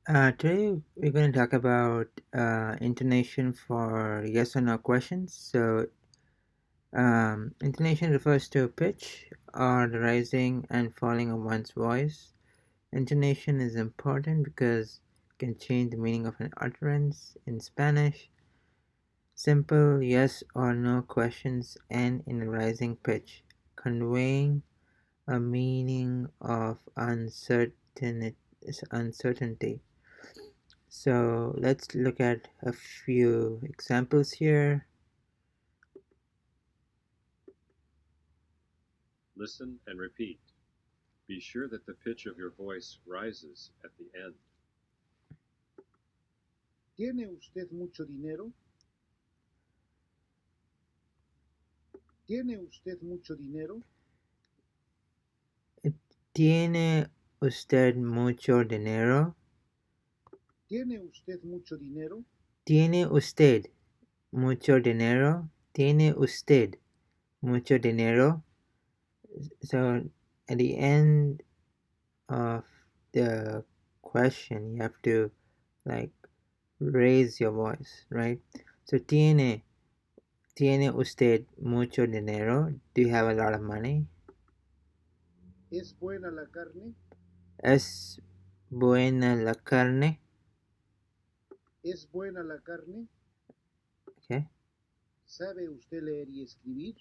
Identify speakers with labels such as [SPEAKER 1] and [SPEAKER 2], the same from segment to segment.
[SPEAKER 1] Today we're going to talk about intonation for yes or no questions. Intonation refers to pitch or the rising and falling of one's voice. Intonation is important because it can change the meaning of an utterance. In Spanish, simple yes or no questions end in a rising pitch, conveying a meaning of uncertainty. So let's look at a few examples here.
[SPEAKER 2] Listen and repeat. Be sure that the pitch of your voice rises at the end.
[SPEAKER 3] ¿Tiene usted mucho dinero? ¿Tiene usted mucho dinero?
[SPEAKER 1] ¿Tiene usted mucho dinero?
[SPEAKER 3] ¿Tiene usted mucho dinero?
[SPEAKER 1] ¿Tiene usted mucho dinero? ¿Tiene usted mucho dinero? So at the end of the question, you have to like raise your voice, right? So tiene usted mucho dinero? Do you have a lot of money?
[SPEAKER 3] ¿Es buena la carne?
[SPEAKER 1] ¿Es buena la carne?
[SPEAKER 3] ¿Es buena la carne?
[SPEAKER 1] Okay.
[SPEAKER 3] ¿Sabe usted leer y escribir?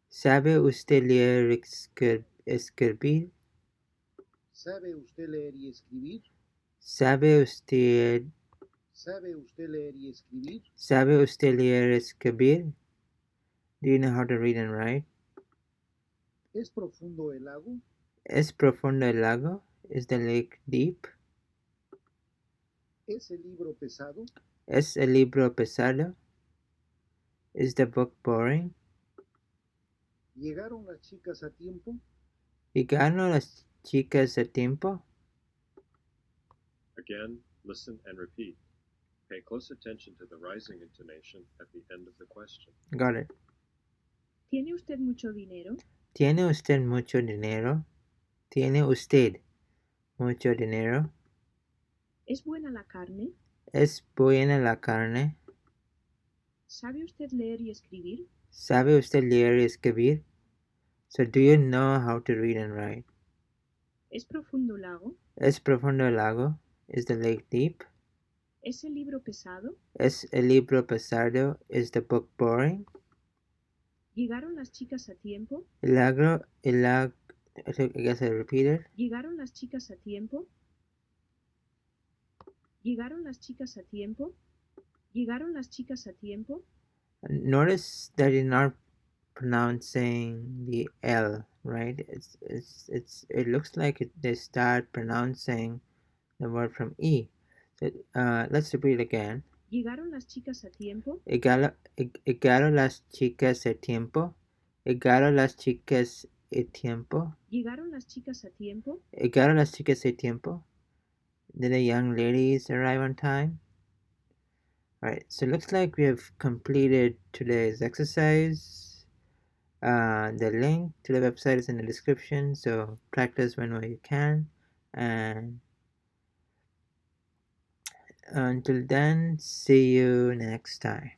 [SPEAKER 1] ¿Sabe usted leer y escribir?
[SPEAKER 3] ¿Sabe usted leer y escribir?
[SPEAKER 1] ¿Sabe usted
[SPEAKER 3] ¿Sabe usted leer y escribir?
[SPEAKER 1] ¿Sabe usted leer y escribir? Do you know how to read and write?
[SPEAKER 3] ¿Es profundo el lago?
[SPEAKER 1] ¿Es profundo el lago? Is the lake deep?
[SPEAKER 3] ¿Es el libro pesado?
[SPEAKER 1] ¿Es el libro pesado? Is the book boring?
[SPEAKER 3] ¿Llegaron las chicas a tiempo?
[SPEAKER 1] ¿Llegaron las chicas a tiempo?
[SPEAKER 2] Again, listen and repeat. Pay close attention to the rising intonation at the end of the question.
[SPEAKER 1] Got it.
[SPEAKER 4] ¿Tiene usted mucho dinero?
[SPEAKER 1] ¿Tiene usted mucho dinero? ¿Tiene usted mucho dinero?
[SPEAKER 4] ¿Es buena la carne?
[SPEAKER 1] ¿Es buena la carne?
[SPEAKER 4] ¿Sabe usted leer y escribir?
[SPEAKER 1] ¿Sabe usted leer y escribir? So do you know how to read and write?
[SPEAKER 4] ¿Es profundo el lago?
[SPEAKER 1] ¿Es profundo el lago? Is the lake deep?
[SPEAKER 4] ¿Es el libro pesado?
[SPEAKER 1] ¿Es el libro pesado? Is the book boring?
[SPEAKER 4] ¿Llegaron las chicas a tiempo?
[SPEAKER 1] I guess I repeat it.
[SPEAKER 4] ¿Llegaron las chicas a tiempo? ¿Llegaron las chicas a tiempo? ¿Llegaron las chicas a tiempo?
[SPEAKER 1] Notice that you're not pronouncing the L, right? It looks like they start pronouncing the word from E. So let's repeat it again.
[SPEAKER 4] ¿Llegaron las chicas a tiempo?
[SPEAKER 1] Llegaron las chicas a tiempo. Llegaron las chicas a tiempo.
[SPEAKER 4] ¿Llegaron las chicas a tiempo?
[SPEAKER 1] Llegaron las chicas a tiempo. Did the young ladies arrive on time? Alright, so it looks like we have completed today's exercise. The link to the website is in the description, so practice whenever you can. And until then, see you next time.